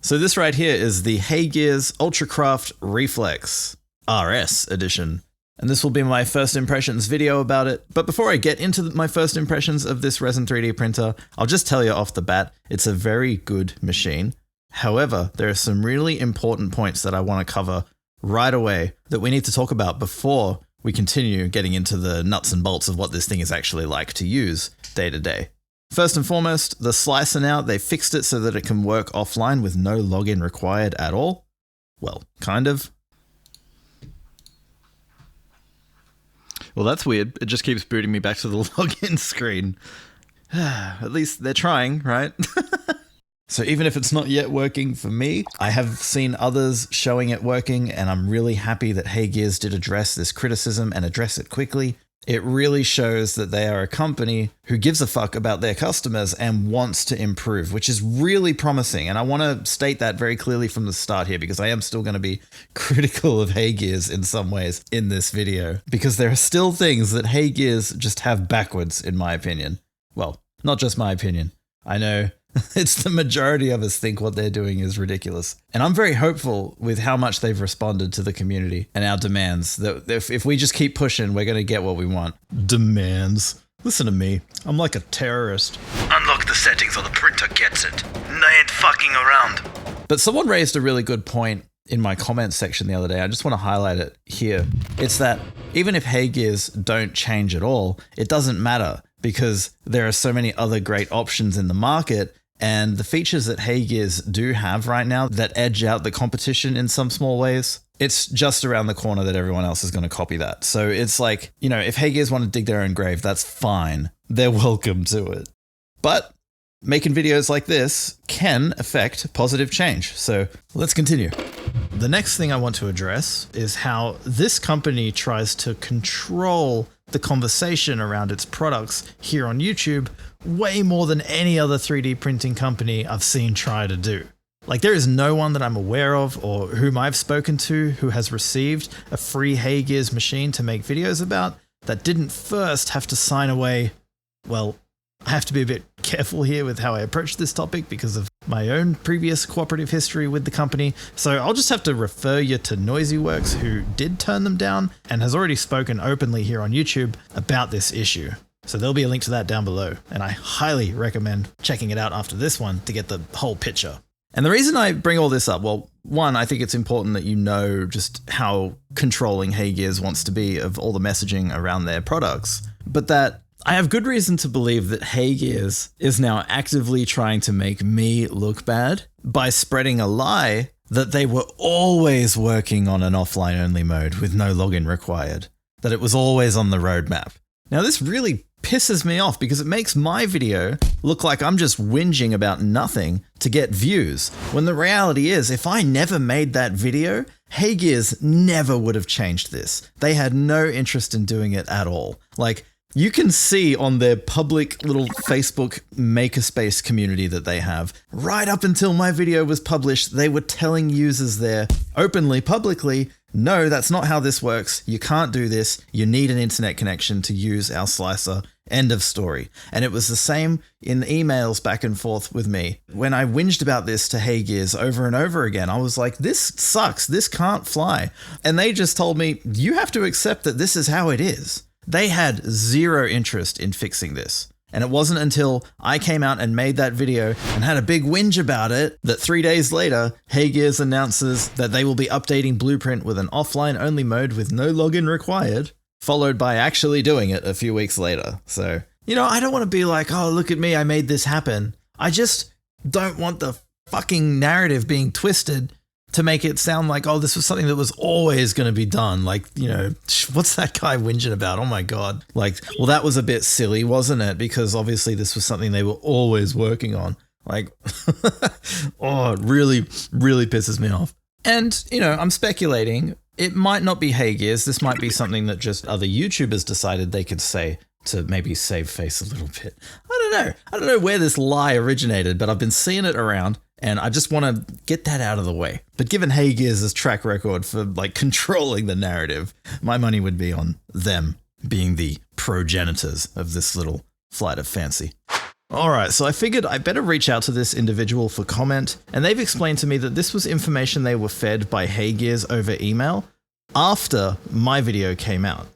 So this right here is the HeyGears Ultracraft Reflex RS edition. And this will be my first impressions video about it. But before I get into my first impressions of this resin 3D printer, I'll just tell you off the bat, it's a very good machine. However, there are some really important points that I want to cover right away that we need to talk about before we continue getting into the nuts and bolts of what this thing is actually like to use day to day. First and foremost, the slicer now, they fixed it so that it can work offline with no login required at all. Well, kind of. Well, that's weird. It just keeps booting me back to the login screen. At least they're trying, right? So even if it's not yet working for me, I have seen others showing it working, and I'm really happy that HeyGears did address this criticism and address it quickly. It really shows that they are a company who gives a fuck about their customers and wants to improve, which is really promising. And I want to state that very clearly from the start here, because I am still going to be critical of HeyGears in some ways in this video, because there are still things that HeyGears just have backwards, in my opinion. Well, not just my opinion. I know it's the majority of us think what they're doing is ridiculous. And I'm very hopeful with how much they've responded to the community and our demands, that if we just keep pushing, we're going to get what we want. Demands. Listen to me. I'm like a terrorist. Unlock the settings or the printer gets it. They ain't fucking around. But someone raised a really good point in my comments section the other day. I just want to highlight it here. It's that even if HeyGears don't change at all, it doesn't matter, because there are so many other great options in the market. And the features that HeyGears do have right now that edge out the competition in some small ways, it's just around the corner that everyone else is going to copy that. So it's like, you know, if HeyGears want to dig their own grave, that's fine. They're welcome to it. But making videos like this can affect positive change. So let's continue. The next thing I want to address is how this company tries to control the conversation around its products here on YouTube way more than any other 3D printing company I've seen try to do. Like, there is no one that I'm aware of or whom I've spoken to who has received a free HeyGears machine to make videos about that didn't first have to sign away. Well, I have to be a bit careful here with how I approach this topic because of my own previous cooperative history with the company. So I'll just have to refer you to NoisyWorks, who did turn them down and has already spoken openly here on YouTube about this issue. So there'll be a link to that down below, and I highly recommend checking it out after this one to get the whole picture. And the reason I bring all this up, well, one, I think it's important that you know just how controlling HeyGears wants to be of all the messaging around their products, but that I have good reason to believe that HeyGears is now actively trying to make me look bad by spreading a lie that they were always working on an offline-only mode with no login required, that it was always on the roadmap. Now, this really pisses me off because it makes my video look like I'm just whinging about nothing to get views, when the reality is, if I never made that video, HeyGears never would have changed this. They had no interest in doing it at all. Like, you can see on their public little Facebook makerspace community that they have, right up until my video was published, they were telling users there openly, publicly, no, that's not how this works. You can't do this. You need an internet connection to use our slicer. End of story. And it was the same in emails back and forth with me. When I whinged about this to HeyGears over and over again, I was like, this sucks. This can't fly. And they just told me, you have to accept that this is how it is. They had zero interest in fixing this. And it wasn't until I came out and made that video and had a big whinge about it that 3 days later, HeyGears announces that they will be updating Blueprint with an offline-only mode with no login required, followed by actually doing it a few weeks later. So, you know, I don't want to be like, oh, look at me, I made this happen. I just don't want the fucking narrative being twisted to make it sound like, oh, this was something that was always going to be done. Like, you know, what's that guy whinging about? Oh my God. Like, well, that was a bit silly, wasn't it? Because obviously this was something they were always working on. Like, oh, it really, really pisses me off. And, you know, I'm speculating. It might not be HeyGears. This might be something that just other YouTubers decided they could say to maybe save face a little bit. I don't know. I don't know where this lie originated, but I've been seeing it around. And I just want to get that out of the way. But given HeyGears' track record for like controlling the narrative, my money would be on them being the progenitors of this little flight of fancy. Alright, so I figured I better reach out to this individual for comment, and they've explained to me that this was information they were fed by HeyGears over email after my video came out.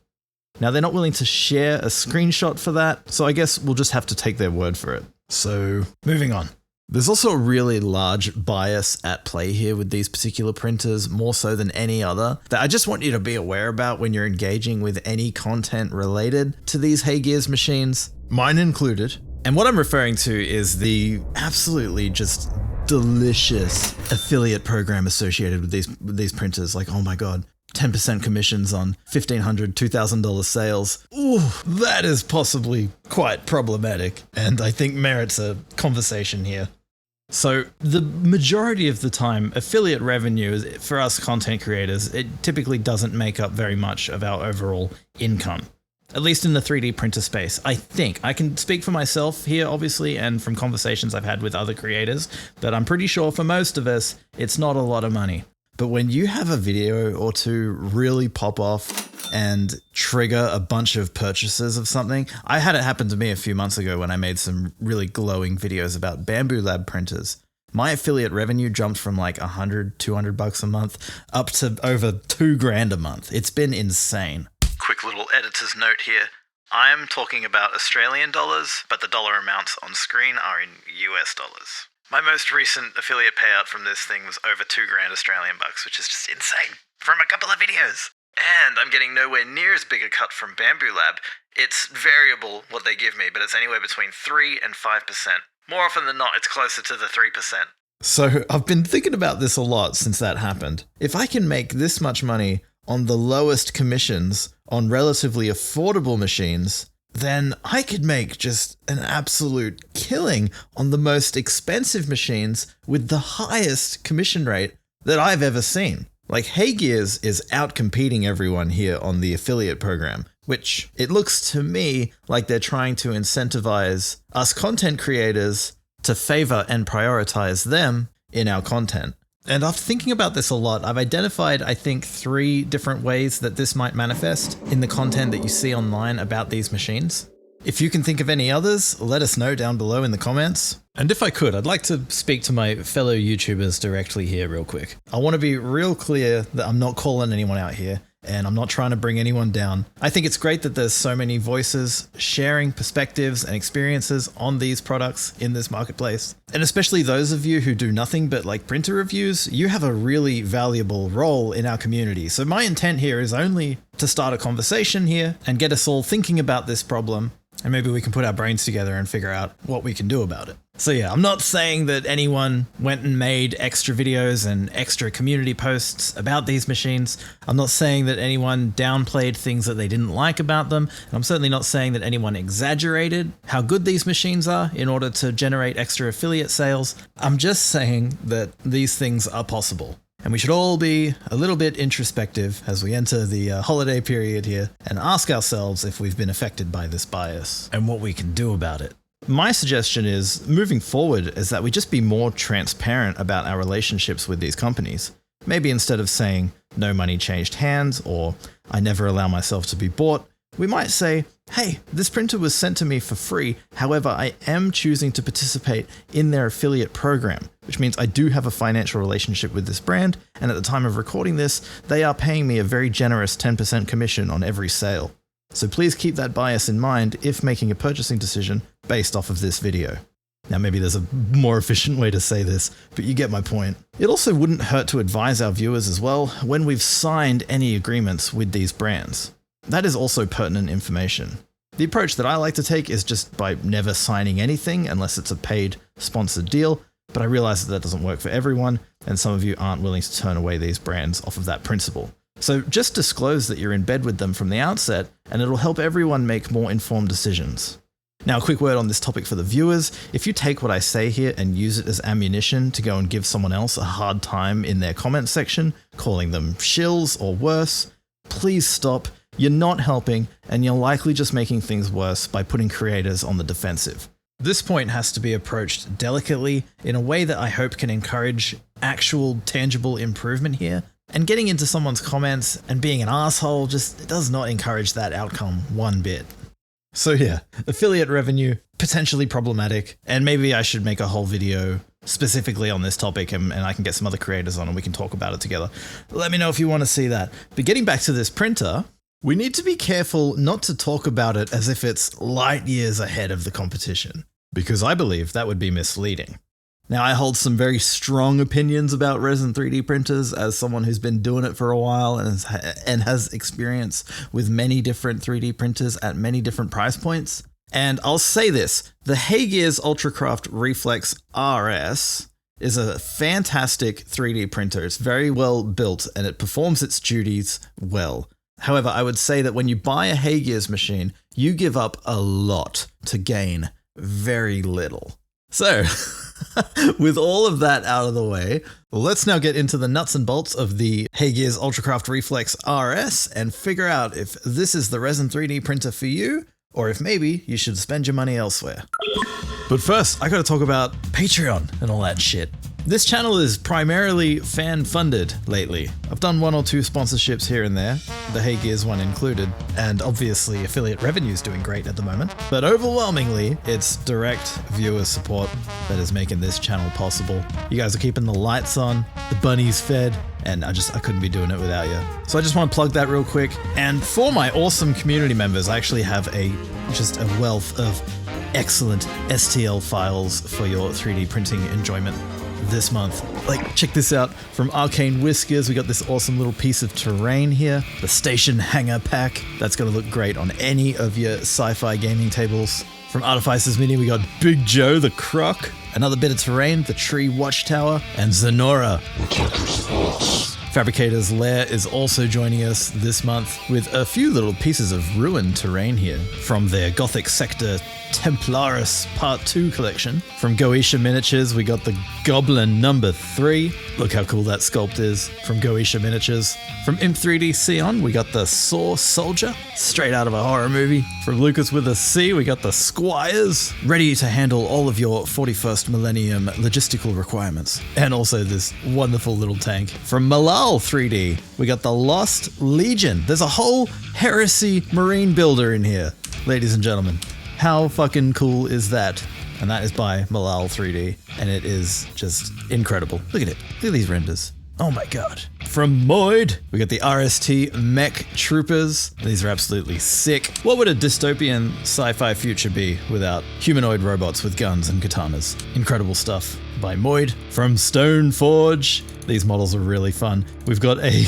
Now they're not willing to share a screenshot for that, so I guess we'll just have to take their word for it. So, moving on. There's also a really large bias at play here with these particular printers, more so than any other, that I just want you to be aware about when you're engaging with any content related to these HeyGears machines, mine included. And what I'm referring to is the absolutely just delicious affiliate program associated with these printers. Like, oh my God, 10% commissions on $1,500, $2,000 sales. Ooh, that is possibly quite problematic, and I think merits a conversation here. So the majority of the time, affiliate revenue is, for us content creators, it typically doesn't make up very much of our overall income. At least in the 3D printer space, I think. I can speak for myself here, obviously, and from conversations I've had with other creators, but I'm pretty sure for most of us, it's not a lot of money. But when you have a video or two really pop off and trigger a bunch of purchases of something, I had it happen to me a few months ago when I made some really glowing videos about Bamboo Lab printers. My affiliate revenue jumped from like $100, $200 a month up to over $2,000 a month. It's been insane. Quick little editor's note here. I'm talking about Australian dollars, but the dollar amounts on screen are in US dollars. My most recent affiliate payout from this thing was over $2,000 Australian bucks, which is just insane from a couple of videos. And I'm getting nowhere near as big a cut from Bamboo Lab. It's variable what they give me, but it's anywhere between 3 and 5%. More often than not, it's closer to the 3%. So I've been thinking about this a lot since that happened. If I can make this much money on the lowest commissions on relatively affordable machines, then I could make just an absolute killing on the most expensive machines with the highest commission rate that I've ever seen. Like, HeyGears is outcompeting everyone here on the affiliate program, which it looks to me like they're trying to incentivize us content creators to favor and prioritize them in our content. And after thinking about this a lot, I've identified, I think, 3 different ways that this might manifest in the content that you see online about these machines. If you can think of any others, let us know down below in the comments. And if I could, I'd like to speak to my fellow YouTubers directly here real quick. I want to be real clear that I'm not calling anyone out here, and I'm not trying to bring anyone down. I think it's great that there's so many voices sharing perspectives and experiences on these products in this marketplace. And especially those of you who do nothing but like printer reviews, you have a really valuable role in our community. So my intent here is only to start a conversation here and get us all thinking about this problem, and maybe we can put our brains together and figure out what we can do about it. So yeah, I'm not saying that anyone went and made extra videos and extra community posts about these machines. I'm not saying that anyone downplayed things that they didn't like about them. And I'm certainly not saying that anyone exaggerated how good these machines are in order to generate extra affiliate sales. I'm just saying that these things are possible. And we should all be a little bit introspective as we enter the holiday period here and ask ourselves if we've been affected by this bias and what we can do about it. My suggestion is, moving forward, is that we just be more transparent about our relationships with these companies. Maybe instead of saying, no money changed hands, or I never allow myself to be bought, we might say, hey, this printer was sent to me for free, however, I am choosing to participate in their affiliate program, which means I do have a financial relationship with this brand, and at the time of recording this, they are paying me a very generous 10% commission on every sale. So please keep that bias in mind if making a purchasing decision based off of this video. Now maybe there's a more efficient way to say this, but you get my point. It also wouldn't hurt to advise our viewers as well when we've signed any agreements with these brands. That is also pertinent information. The approach that I like to take is just by never signing anything unless it's a paid, sponsored deal, but I realize that doesn't work for everyone, and some of you aren't willing to turn away these brands off of that principle. So just disclose that you're in bed with them from the outset, and it'll help everyone make more informed decisions. Now, a quick word on this topic for the viewers. If you take what I say here and use it as ammunition to go and give someone else a hard time in their comment section, calling them shills or worse, please stop. You're not helping, and you're likely just making things worse by putting creators on the defensive. This point has to be approached delicately in a way that I hope can encourage actual tangible improvement here. And getting into someone's comments and being an asshole just does not encourage that outcome one bit. So yeah, affiliate revenue, potentially problematic, and maybe I should make a whole video specifically on this topic and I can get some other creators on and we can talk about it together. Let me know if you want to see that. But getting back to this printer, we need to be careful not to talk about it as if it's light years ahead of the competition, because I believe that would be misleading. Now, I hold some very strong opinions about resin 3D printers as someone who's been doing it for a while and has experience with many different 3D printers at many different price points. And I'll say this, the HeyGears Ultracraft Reflex RS is a fantastic 3D printer. It's very well built and it performs its duties well. However, I would say that when you buy a HeyGears machine, you give up a lot to gain very little. So, with all of that out of the way, let's now get into the nuts and bolts of the HeyGears Ultracraft Reflex RS and figure out if this is the resin 3D printer for you, or if maybe you should spend your money elsewhere. But first, I gotta talk about Patreon and all that shit. This channel is primarily fan-funded lately. I've done 1 or 2 sponsorships here and there, the HeyGears one included, and obviously affiliate revenue is doing great at the moment. But overwhelmingly, it's direct viewer support that is making this channel possible. You guys are keeping the lights on, the bunnies fed, and I couldn't be doing it without you. So I just want to plug that real quick. And for my awesome community members, I actually have just a wealth of excellent STL files for your 3D printing enjoyment this month. Like, check this out. From Arcane Whiskers, we got this awesome little piece of terrain here. The Station Hanger Pack. That's going to look great on any of your sci-fi gaming tables. From Artificers Mini, we got Big Joe the Croc. Another bit of terrain, the Tree Watchtower. And Zenora. Fabricator's Lair is also joining us this month with a few little pieces of ruined terrain here from their Gothic Sector Templaris Part 2 collection. From Goetia Miniatures, we got the Goblin number 3. Look how cool that sculpt is from Goetia Miniatures. From Imp 3D Sion, we got the Saw Soldier, straight out of a horror movie. From Lucas with a C, we got the Squires, ready to handle all of your 41st millennium logistical requirements. And also this wonderful little tank. From Malal 3D, we got the Lost Legion. There's a whole Heresy Marine builder in here, ladies and gentlemen. How fucking cool is that? And that is by Malal 3D, and it is just incredible. Look at it. Look at these renders. Oh my god. From Moid, we got the RST Mech Troopers. These are absolutely sick. What would a dystopian sci-fi future be without humanoid robots with guns and katanas? Incredible stuff by Moid. From Stoneforge, these models are really fun. We've got a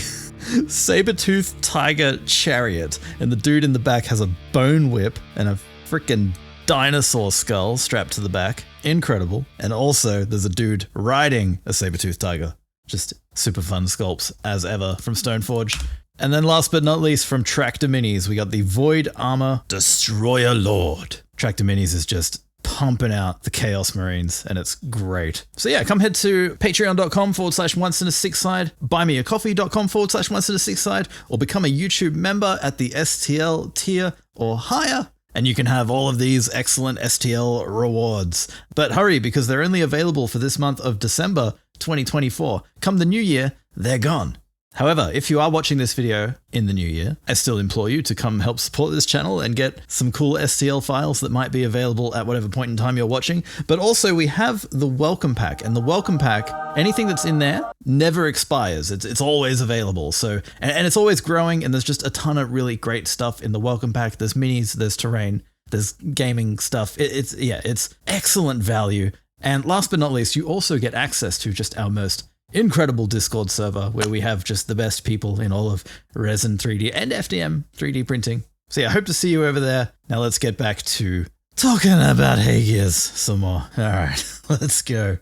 saber-toothed tiger chariot, and the dude in the back has a bone whip and a freaking dinosaur skull strapped to the back. Incredible. And also, there's a dude riding a saber-toothed tiger. Just super fun sculpts as ever from Stoneforge. And then last but not least, from Tractor Minis, we got the Void Armor Destroyer Lord. Tractor Minis is just pumping out the Chaos Marines, and it's great. So yeah, come head to patreon.com/once-in-a-six-side, buymeacoffee.com/once-in-a-six-side, or become a YouTube member at the STL tier or higher, and you can have all of these excellent STL rewards. But hurry, because they're only available for this month of December 2024. Come the new year, they're gone. However, if you are watching this video in the new year, I still implore you to come help support this channel and get some cool STL files that might be available at whatever point in time you're watching. But also, we have the Welcome Pack, and the Welcome Pack, anything that's in there never expires. It's always available. So, and it's always growing, and there's just a ton of really great stuff in the Welcome Pack. There's minis, there's terrain, there's gaming stuff. It's excellent value. And last but not least, you also get access to just our most incredible Discord server where we have just the best people in all of resin 3D and FDM 3D printing. So yeah, I hope to see you over there. Now let's get back to talking about HeyGears some more. All right, let's go.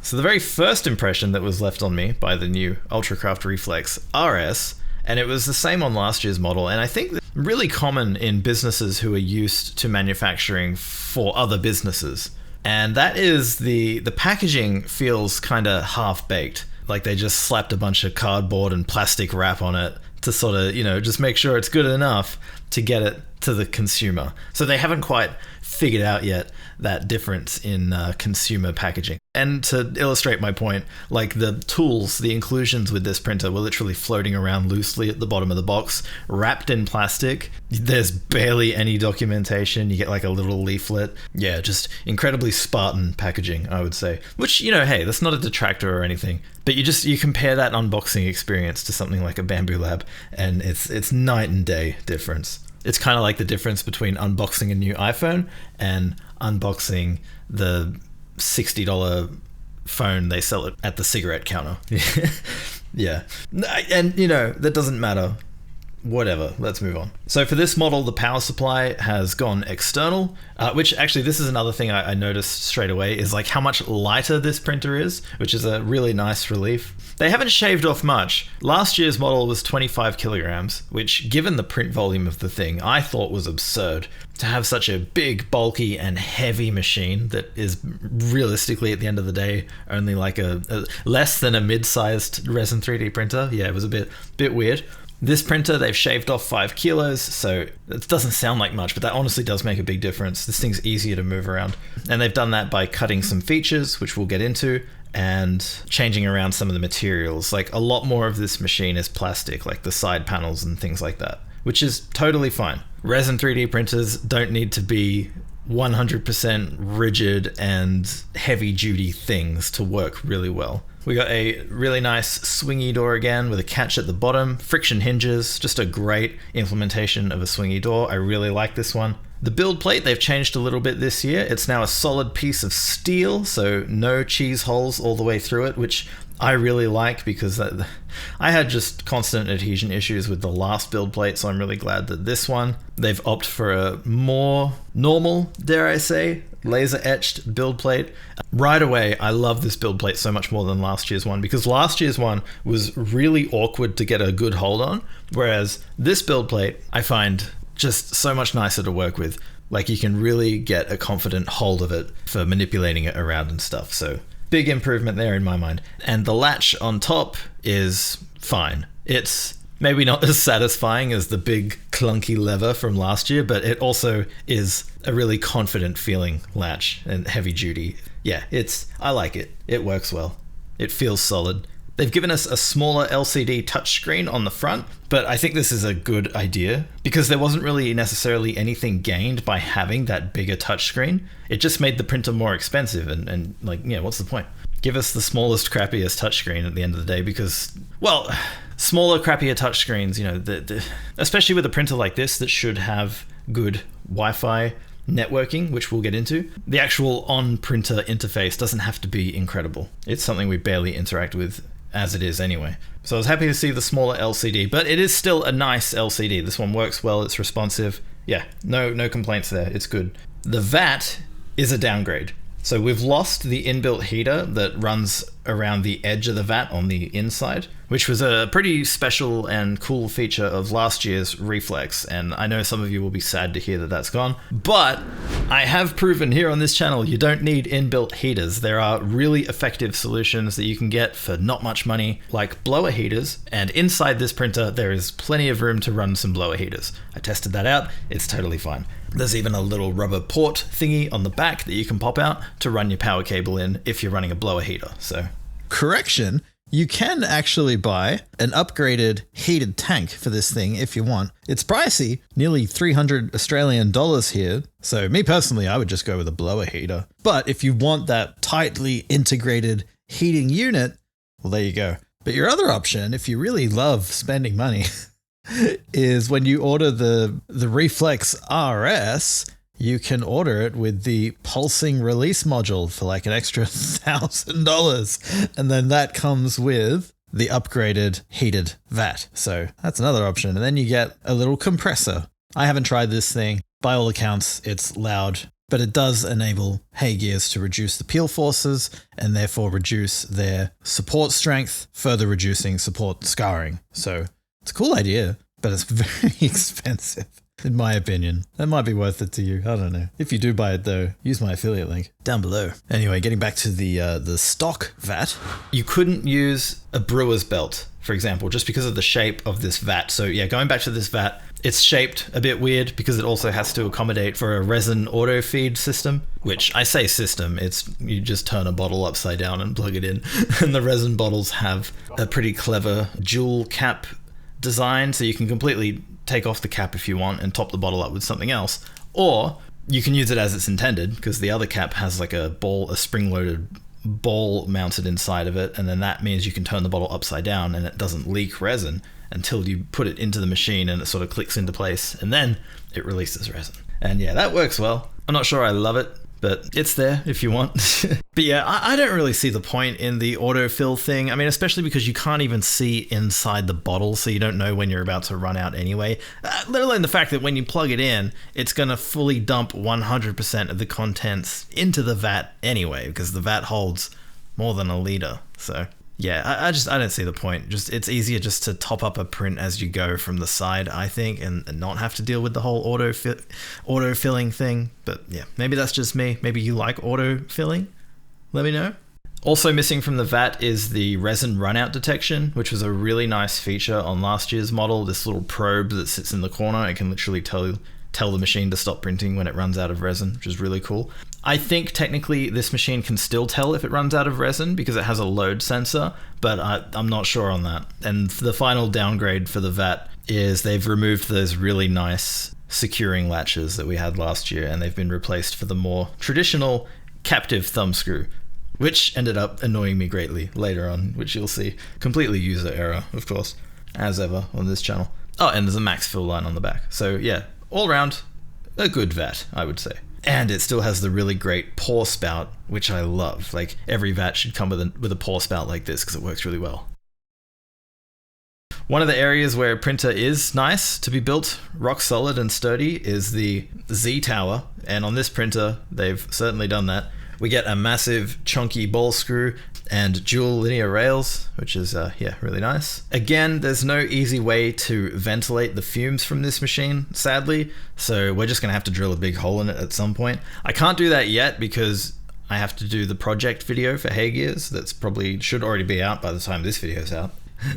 So the very first impression that was left on me by the new Ultracraft Reflex RS, and it was the same on last year's model, and I think that's really common in businesses who are used to manufacturing for other businesses. And that is the packaging feels kind of half-baked. Like they just slapped a bunch of cardboard and plastic wrap on it to sort of, just make sure it's good enough to get it to the consumer. So they haven't quite figured out yet that difference in consumer packaging. And to illustrate my point, like the tools, the inclusions with this printer were literally floating around loosely at the bottom of the box, wrapped in plastic. There's barely any documentation. You get like a little leaflet. Yeah, just incredibly Spartan packaging, I would say. Which, you know, hey, that's not a detractor or anything. But you compare that unboxing experience to something like a Bamboo Lab, and it's night and day difference. It's kind of like the difference between unboxing a new iPhone and unboxing the $60 phone they sell it at the cigarette counter. Yeah. And, you know, that doesn't matter. Whatever, let's move on. So for this model, the power supply has gone external, which actually, this is another thing I noticed straight away, is like how much lighter this printer is, which is a really nice relief. They haven't shaved off much. Last year's model was 25 kilograms, which given the print volume of the thing, I thought was absurd. To have such a big, bulky, and heavy machine that is realistically, at the end of the day, only like a less than a mid-sized resin 3D printer. Yeah, it was a bit weird. This printer, they've shaved off 5 kilos, so it doesn't sound like much, but that honestly does make a big difference. This thing's easier to move around. And they've done that by cutting some features, which we'll get into, and changing around some of the materials. Like a lot more of this machine is plastic, like the side panels and things like that, which is totally fine. Resin 3D printers don't need to be 100% rigid and heavy-duty things to work really well. We got a really nice swingy door again with a catch at the bottom, friction hinges, just a great implementation of a swingy door. I really like this one. The build plate, they've changed a little bit this year. It's now a solid piece of steel, so no cheese holes all the way through it, which I really like because I had just constant adhesion issues with the last build plate, so I'm really glad that this one, they've opted for a more normal, dare I say, laser etched build plate. Right away, I love this build plate so much more than last year's one, because last year's one was really awkward to get a good hold on, whereas this build plate I find just so much nicer to work with. Like you can really get a confident hold of it for manipulating it around and stuff. So big improvement there in my mind. And the latch on top is fine. It's maybe not as satisfying as the big clunky lever from last year, but it also is a really confident feeling latch and heavy duty. Yeah, I like it. It works well. It feels solid. They've given us a smaller LCD touchscreen on the front, but I think this is a good idea because there wasn't really necessarily anything gained by having that bigger touchscreen. It just made the printer more expensive and like, yeah, what's the point? Give us the smallest, crappiest touchscreen at the end of the day because, well, smaller, crappier touchscreens, you know, especially with a printer like this that should have good Wi-Fi networking, which we'll get into. The actual on-printer interface doesn't have to be incredible. It's something we barely interact with as it is anyway. So I was happy to see the smaller LCD, but it is still a nice LCD. This one works well, it's responsive. Yeah, no complaints there, it's good. The VAT is a downgrade. So we've lost the inbuilt heater that runs around the edge of the vat on the inside, which was a pretty special and cool feature of last year's Reflex. And I know some of you will be sad to hear that that's gone, but I have proven here on this channel you don't need inbuilt heaters. There are really effective solutions that you can get for not much money, like blower heaters. And inside this printer, there is plenty of room to run some blower heaters. I tested that out, it's totally fine. There's even a little rubber port thingy on the back that you can pop out to run your power cable in if you're running a blower heater. So, correction, you can actually buy an upgraded heated tank for this thing if you want. It's pricey, nearly 300 Australian dollars here. So me personally, I would just go with a blower heater. But if you want that tightly integrated heating unit, well, there you go. But your other option, if you really love spending money, is when you order the Reflex RS, you can order it with the pulsing release module for like an extra $1,000. And then that comes with the upgraded heated vat. So that's another option. And then you get a little compressor. I haven't tried this thing. By all accounts, it's loud, but it does enable HeyGears to reduce the peel forces and therefore reduce their support strength, further reducing support scarring. So it's a cool idea, but it's very expensive, in my opinion. That might be worth it to you. I don't know. If you do buy it, though, use my affiliate link down below. Anyway, getting back to the stock vat, you couldn't use a brewer's belt, for example, just because of the shape of this vat. So yeah, going back to this vat, It's shaped a bit weird because it also has to accommodate for a resin auto feed system, which I say system, it's you just turn a bottle upside down and plug it in. And the resin bottles have a pretty clever dual cap design, so you can completely take off the cap if you want and top the bottle up with something else. Or you can use it as it's intended, because the other cap has like a spring-loaded ball mounted inside of it, and then that means you can turn the bottle upside down and it doesn't leak resin until you put it into the machine and it sort of clicks into place, and then it releases resin. And yeah, that works well. I'm not sure I love it, but it's there if you want. But yeah, I don't really see the point in the autofill thing. I mean, especially because you can't even see inside the bottle, so you don't know when you're about to run out anyway. Let alone the fact that when you plug it in, it's going to fully dump 100% of the contents into the vat anyway, because the vat holds more than a liter. So yeah, I don't see the point. Just it's easier just to top up a print as you go from the side, I think, and not have to deal with the whole auto filling thing. But yeah, maybe that's just me. Maybe you like auto filling. Let me know. Also missing from the vat is the resin runout detection, which was a really nice feature on last year's model. This little probe that sits in the corner, it can literally tell the machine to stop printing when it runs out of resin, which is really cool. I think technically this machine can still tell if it runs out of resin because it has a load sensor, but I'm not sure on that. And the final downgrade for the vat is they've removed those really nice securing latches that we had last year, and they've been replaced for the more traditional captive thumb screw, which ended up annoying me greatly later on, which you'll see. Completely user error, of course, as ever on this channel. Oh, and there's a max fill line on the back. So yeah, all around, a good vat, I would say. And it still has the really great pour spout, which I love. Like, every vat should come with a pour spout like this because it works really well. One of the areas where a printer is nice to be built, rock solid and sturdy, is the Z tower. And on this printer, they've certainly done that. We get a massive chunky ball screw and dual linear rails, which is, yeah, really nice. Again, there's no easy way to ventilate the fumes from this machine, sadly, so we're just gonna have to drill a big hole in it at some point. I can't do that yet because I have to do the project video for HeyGears. That's probably should already be out by the time this video's out.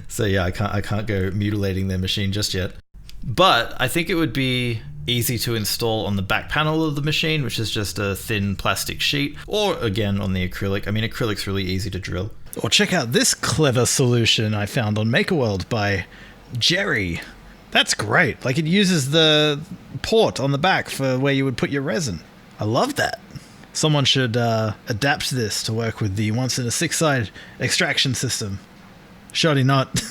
So yeah, I can't go mutilating their machine just yet. But I think it would be easy to install on the back panel of the machine, which is just a thin plastic sheet, or again on the acrylic. I mean, acrylic's really easy to drill. Or check out this clever solution I found on MakerWorld by Jerry. That's great. Like, it uses the port on the back for where you would put your resin. I love that. Someone should adapt this to work with the once in a six side extraction system. Shoddy not.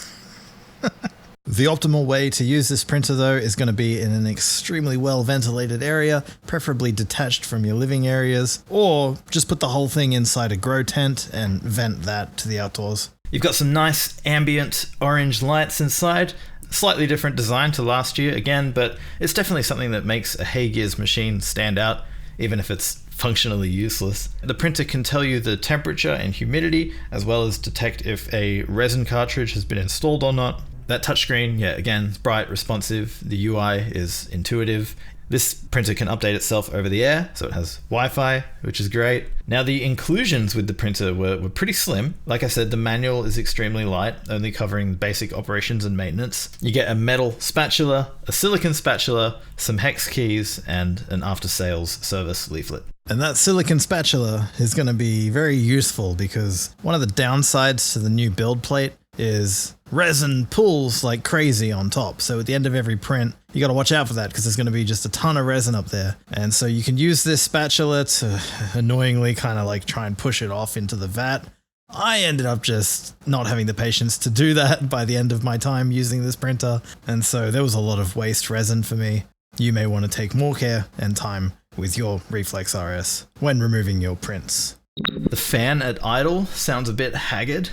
The optimal way to use this printer, though, is going to be in an extremely well ventilated area, preferably detached from your living areas, or just put the whole thing inside a grow tent and vent that to the outdoors. You've got some nice ambient orange lights inside. Slightly different design to last year again, but it's definitely something that makes a HeyGears machine stand out, even if it's functionally useless. The printer can tell you the temperature and humidity, as well as detect if a resin cartridge has been installed or not. That touchscreen, yeah, again, it's bright, responsive. The UI is intuitive. This printer can update itself over the air, so it has Wi-Fi, which is great. Now, the inclusions with the printer were pretty slim. Like I said, the manual is extremely light, only covering basic operations and maintenance. You get a metal spatula, a silicon spatula, some hex keys, and an after-sales service leaflet. And that silicon spatula is going to be very useful because one of the downsides to the new build plate is resin pulls like crazy on top. So at the end of every print, you got to watch out for that because there's going to be just a ton of resin up there. And so you can use this spatula to annoyingly kind of like try and push it off into the vat. I ended up just not having the patience to do that by the end of my time using this printer. And so there was a lot of waste resin for me. You may want to take more care and time with your Reflex RS when removing your prints. The fan at idle sounds a bit haggard.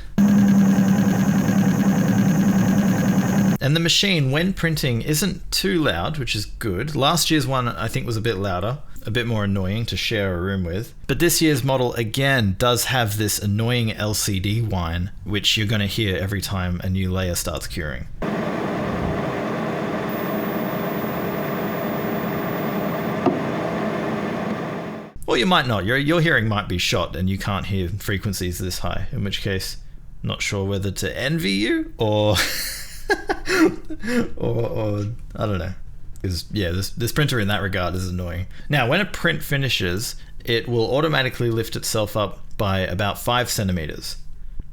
And the machine, when printing, isn't too loud, which is good. Last year's one, I think, was a bit louder, a bit more annoying to share a room with. But this year's model, again, does have this annoying LCD whine, which you're going to hear every time a new layer starts curing. Or you might not. Your hearing might be shot and you can't hear frequencies this high, in which case, not sure whether to envy you or... or I don't know. Because, yeah, this printer in that regard is annoying. Now, when a print finishes, it will automatically lift itself up by about 5 centimeters.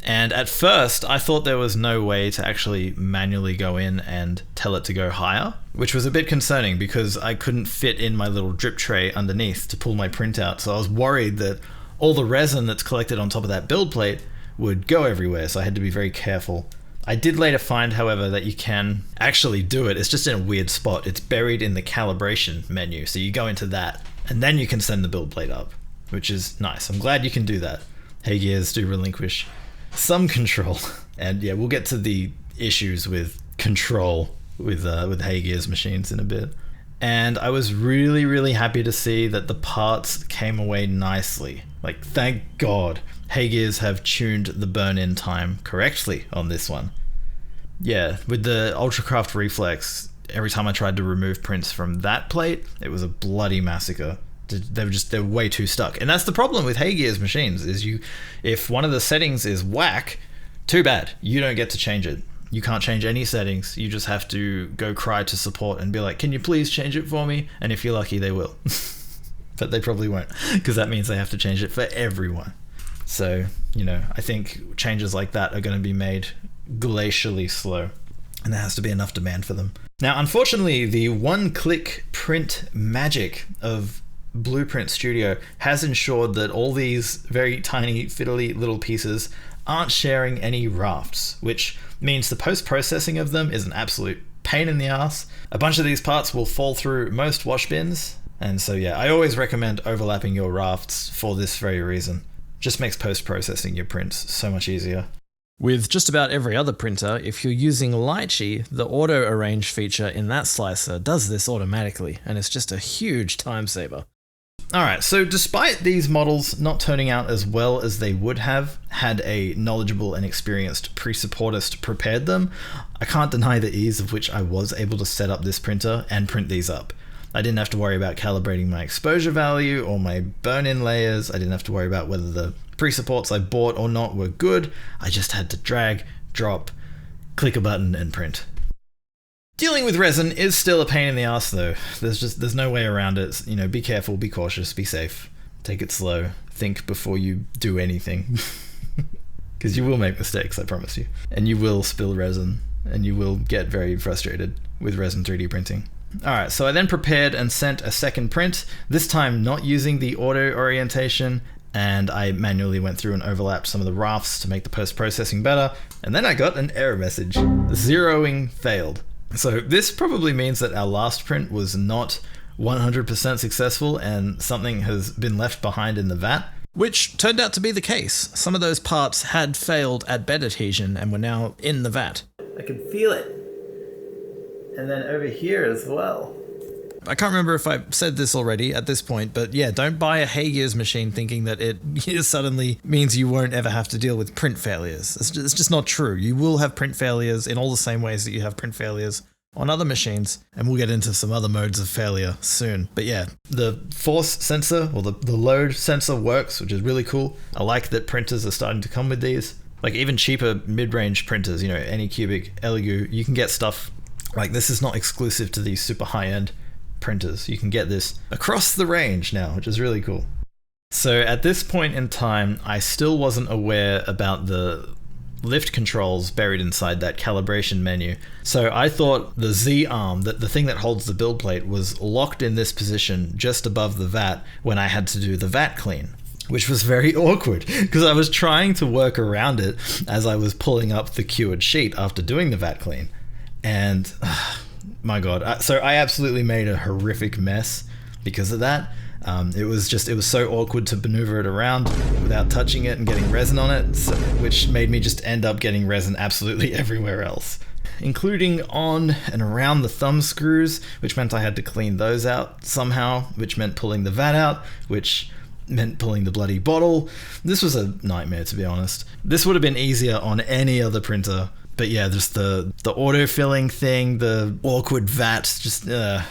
And at first, I thought there was no way to actually manually go in and tell it to go higher, which was a bit concerning because I couldn't fit in my little drip tray underneath to pull my print out. So I was worried that all the resin that's collected on top of that build plate would go everywhere, so I had to be very careful. I did later find, however, that you can actually do it. It's just in a weird spot. It's buried in the calibration menu, so you go into that, and then you can send the build plate up, which is nice. I'm glad you can do that. HeyGears do relinquish some control. And yeah, we'll get to the issues with control with HeyGears machines in a bit. And I was really, really happy to see that the parts came away nicely. Like, thank God, HeyGears have tuned the burn-in time correctly on this one. Yeah, with the Ultracraft Reflex, every time I tried to remove prints from that plate, it was a bloody massacre. They're way too stuck. And that's the problem with HeyGears machines, is if one of the settings is whack, too bad. You don't get to change it. You can't change any settings. You just have to go cry to support and be like, can you please change it for me? And if you're lucky, they will. But they probably won't, because that means they have to change it for everyone. So, I think changes like that are going to be made glacially slow, and there has to be enough demand for them. Now, unfortunately, the one-click print magic of Blueprint Studio has ensured that all these very tiny, fiddly little pieces aren't sharing any rafts, which means the post-processing of them is an absolute pain in the ass. A bunch of these parts will fall through most wash bins, and so yeah, I always recommend overlapping your rafts for this very reason. Just makes post-processing your prints so much easier. With just about every other printer, if you're using Lychee, the auto-arrange feature in that slicer does this automatically, and it's just a huge time saver. Alright, so despite these models not turning out as well as they would have had a knowledgeable and experienced pre-supportist prepared them, I can't deny the ease of which I was able to set up this printer and print these up. I didn't have to worry about calibrating my exposure value or my burn-in layers. I didn't have to worry about whether the pre-supports I bought or not were good. I just had to drag, drop, click a button, and print. Dealing with resin is still a pain in the ass though. There's no way around it. Be careful, be cautious, be safe. Take it slow. Think before you do anything. Because you will make mistakes, I promise you. And you will spill resin, and you will get very frustrated with resin 3D printing. Alright, so I then prepared and sent a second print, this time not using the auto orientation, and I manually went through and overlapped some of the rafts to make the post-processing better, and then I got an error message. Zeroing failed. So this probably means that our last print was not 100% successful and something has been left behind in the vat. Which turned out to be the case. Some of those parts had failed at bed adhesion and were now in the vat. I can feel it. And then over here as well. I can't remember if I said this already at this point, but yeah, don't buy a HeyGears machine thinking that it suddenly means you won't ever have to deal with print failures. It's just not true. You will have print failures in all the same ways that you have print failures on other machines, and we'll get into some other modes of failure soon. But yeah, the force sensor, or the load sensor works, which is really cool. I like that printers are starting to come with these. Like even cheaper mid-range printers, Anycubic, Elegoo, you can get stuff like this. Is not exclusive to these super high-end printers. You can get this across the range now, which is really cool. So at this point in time, I still wasn't aware about the lift controls buried inside that calibration menu. So I thought the Z arm, the thing that holds the build plate, was locked in this position just above the vat when I had to do the vat clean, which was very awkward because I was trying to work around it as I was pulling up the cured sheet after doing the vat clean. And my God, so I absolutely made a horrific mess because of that. It was so awkward to maneuver it around without touching it and getting resin on it, which made me just end up getting resin absolutely everywhere else, including on and around the thumb screws, which meant I had to clean those out somehow, which meant pulling the vat out, which meant pulling the bloody bottle. This was a nightmare, to be honest. This would have been easier on any other printer. But yeah, just the auto-filling thing, the awkward vat, just, yeah,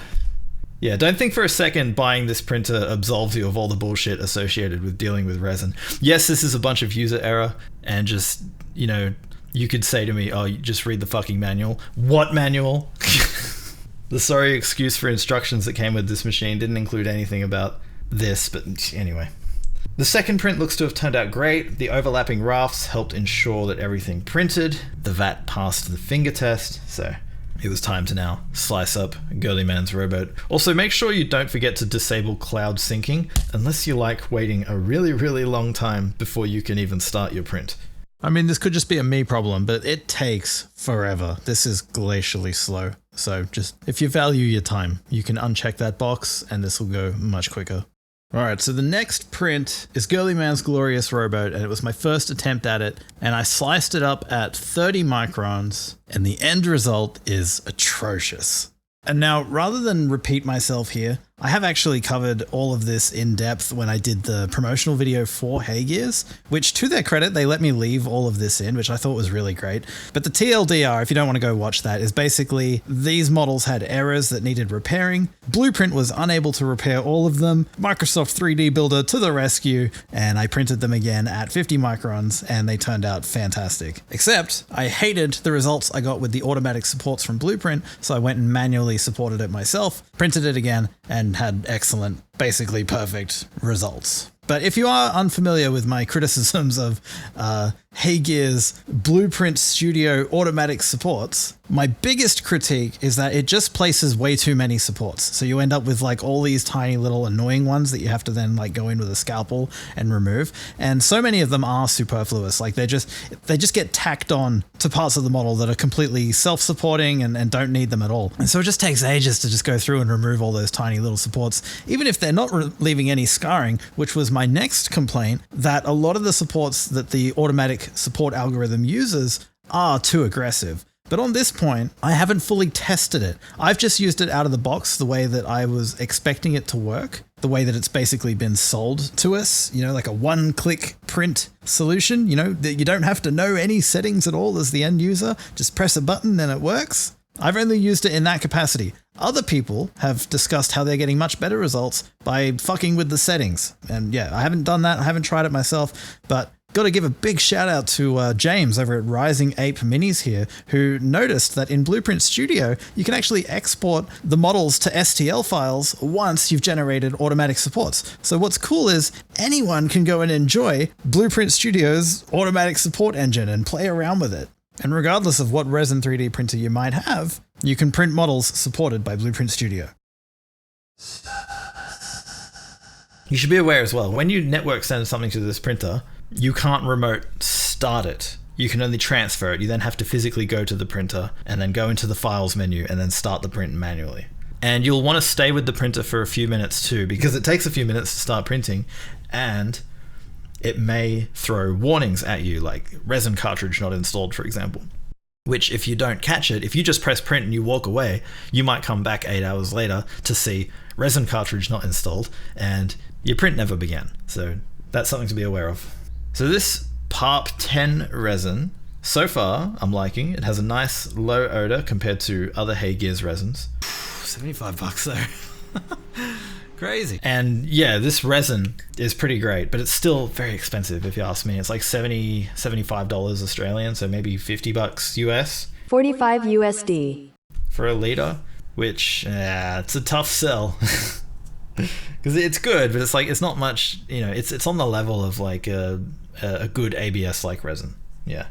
don't think for a second buying this printer absolves you of all the bullshit associated with dealing with resin. Yes, this is a bunch of user error, and just, you could say to me, oh, you just read the fucking manual. What manual? The sorry excuse for instructions that came with this machine didn't include anything about this, but anyway. The second print looks to have turned out great. The overlapping rafts helped ensure that everything printed. The vat passed the finger test, so it was time to now slice up Girly Man's rowboat. Also, make sure you don't forget to disable cloud syncing, unless you like waiting a really, really long time before you can even start your print. I mean, this could just be a me problem, but it takes forever. This is glacially slow. So just, if you value your time, you can uncheck that box and this will go much quicker. All right, so the next print is Girly Man's glorious rowboat, and it was my first attempt at it, and I sliced it up at 30 microns, and the end result is atrocious. And now, rather than repeat myself here, I have actually covered all of this in depth when I did the promotional video for HeyGears, which, to their credit, they let me leave all of this in, which I thought was really great. But the TLDR, if you don't want to go watch that, is basically these models had errors that needed repairing. Blueprint was unable to repair all of them. Microsoft 3D Builder to the rescue, and I printed them again at 50 microns, and they turned out fantastic. Except, I hated the results I got with the automatic supports from Blueprint, so I went and manually supported it myself, printed it again, and had excellent, basically perfect results. But if you are unfamiliar with my criticisms of HeyGears Blueprint Studio automatic supports, my biggest critique is that it just places way too many supports. So you end up with like all these tiny little annoying ones that you have to then like go in with a scalpel and remove. And so many of them are superfluous. Like they just get tacked on to parts of the model that are completely self-supporting and don't need them at all. And so it just takes ages to just go through and remove all those tiny little supports, even if they're not leaving any scarring, which was my next complaint, that a lot of the supports that the automatic support algorithm uses are too aggressive. But on this point, I haven't fully tested it. I've just used it out of the box the way that I was expecting it to work, the way that it's basically been sold to us, you know, like a one-click print solution, you know, that you don't have to know any settings at all as the end user, just press a button and it works. I've only used it in that capacity. Other people have discussed how they're getting much better results by fucking with the settings. And yeah, I haven't done that. I haven't tried it myself, but got to give a big shout out to James over at Rising Ape Minis here, who noticed that in Blueprint Studio, you can actually export the models to STL files once you've generated automatic supports. So what's cool is anyone can go and enjoy Blueprint Studio's automatic support engine and play around with it. And regardless of what resin 3D printer you might have, you can print models supported by Blueprint Studio. You should be aware as well, when you network send something to this printer, you can't remote start it. You can only transfer it. You then have to physically go to the printer and then go into the files menu and then start the print manually. And you'll want to stay with the printer for a few minutes too, because it takes a few minutes to start printing and it may throw warnings at you, like resin cartridge not installed, for example. Which, if you don't catch it, if you just press print and you walk away, you might come back 8 hours later to see resin cartridge not installed and your print never began. So that's something to be aware of. So this PARP 10 resin, so far I'm liking. It has a nice low odor compared to other HeyGears resins. $75 though. Crazy. And yeah, this resin is pretty great, but it's still very expensive if you ask me. It's like $75 Australian, so maybe $50 US. 45 USD. For a liter, which it's a tough sell. Because it's good, but it's like, it's not much, you know, it's on the level of like a good ABS-like resin. Yeah.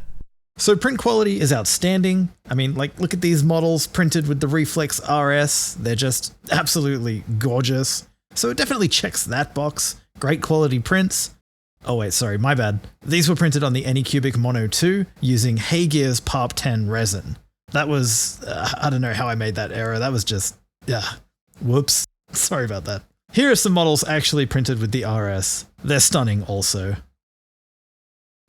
So print quality is outstanding. I mean, like, look at these models printed with the Reflex RS. They're just absolutely gorgeous. So it definitely checks that box. Great quality prints. Oh wait, sorry, my bad. These were printed on the Anycubic Mono 2 using HeyGears PARP 10 resin. That was, I don't know how I made that error. That was just, whoops. Sorry about that. Here are some models actually printed with the RS. They're stunning also.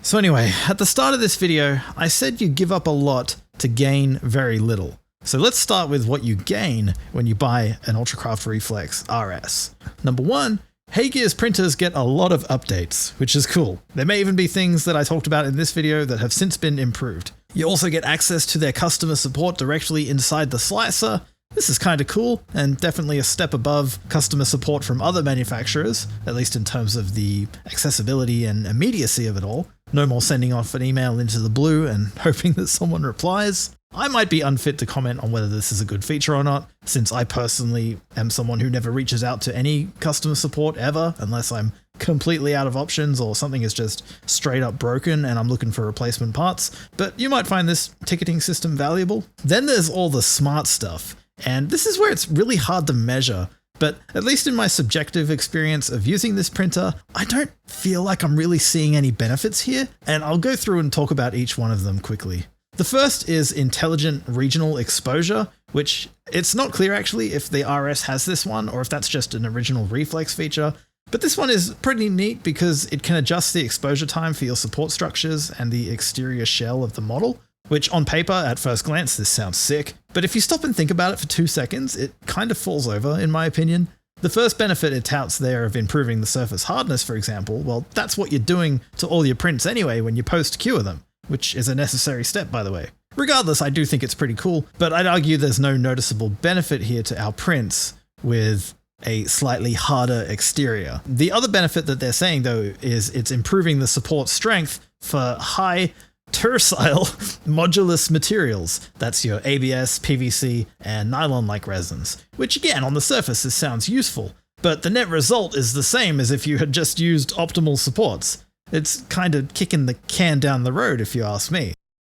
So anyway, at the start of this video, I said you give up a lot to gain very little. So let's start with what you gain when you buy an Ultracraft Reflex RS. Number one, HeyGears printers get a lot of updates, which is cool. There may even be things that I talked about in this video that have since been improved. You also get access to their customer support directly inside the slicer. This is kind of cool, and definitely a step above customer support from other manufacturers, at least in terms of the accessibility and immediacy of it all. No more sending off an email into the blue and hoping that someone replies. I might be unfit to comment on whether this is a good feature or not, since I personally am someone who never reaches out to any customer support ever, unless I'm completely out of options or something is just straight up broken and I'm looking for replacement parts. But you might find this ticketing system valuable. Then there's all the smart stuff, and this is where it's really hard to measure. But at least in my subjective experience of using this printer, I don't feel like I'm really seeing any benefits here, and I'll go through and talk about each one of them quickly. The first is intelligent regional exposure, which it's not clear actually if the RS has this one or if that's just an original Reflex feature. But this one is pretty neat because it can adjust the exposure time for your support structures and the exterior shell of the model, which on paper, at first glance, this sounds sick. But if you stop and think about it for 2 seconds, it kind of falls over, in my opinion. The first benefit it touts there of improving the surface hardness, for example, well, that's what you're doing to all your prints anyway when you post-cure them, which is a necessary step, by the way. Regardless, I do think it's pretty cool, but I'd argue there's no noticeable benefit here to our prints with a slightly harder exterior. The other benefit that they're saying, though, is it's improving the support strength for high tersile modulus materials. That's your ABS, PVC, and nylon-like resins, which again, on the surface, this sounds useful, but the net result is the same as if you had just used optimal supports. It's kind of kicking the can down the road, if you ask me.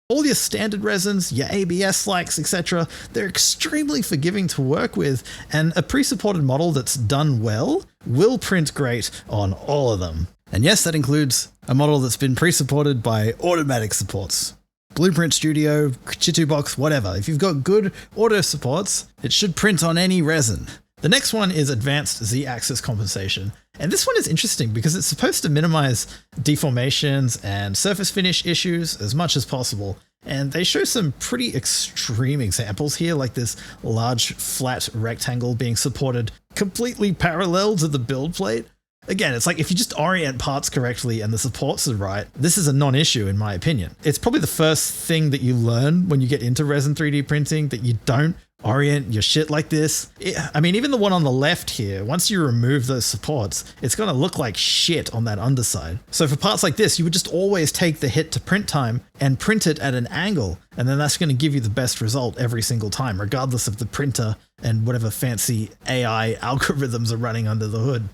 All your standard resins, your ABS likes, etc., they're extremely forgiving to work with, and a pre-supported model that's done well will print great on all of them. And yes, that includes a model that's been pre-supported by automatic supports. Blueprint Studio, Chitubox, whatever. If you've got good auto supports, it should print on any resin. The next one is advanced Z-axis compensation. And this one is interesting because it's supposed to minimize deformations and surface finish issues as much as possible. And they show some pretty extreme examples here, like this large flat rectangle being supported completely parallel to the build plate. Again, it's like if you just orient parts correctly and the supports are right, this is a non-issue in my opinion. It's probably the first thing that you learn when you get into resin 3D printing, that you don't orient your shit like this. Even the one on the left here, once you remove those supports, it's going to look like shit on that underside. So for parts like this, you would just always take the hit to print time and print it at an angle, and then that's going to give you the best result every single time, regardless of the printer and whatever fancy AI algorithms are running under the hood.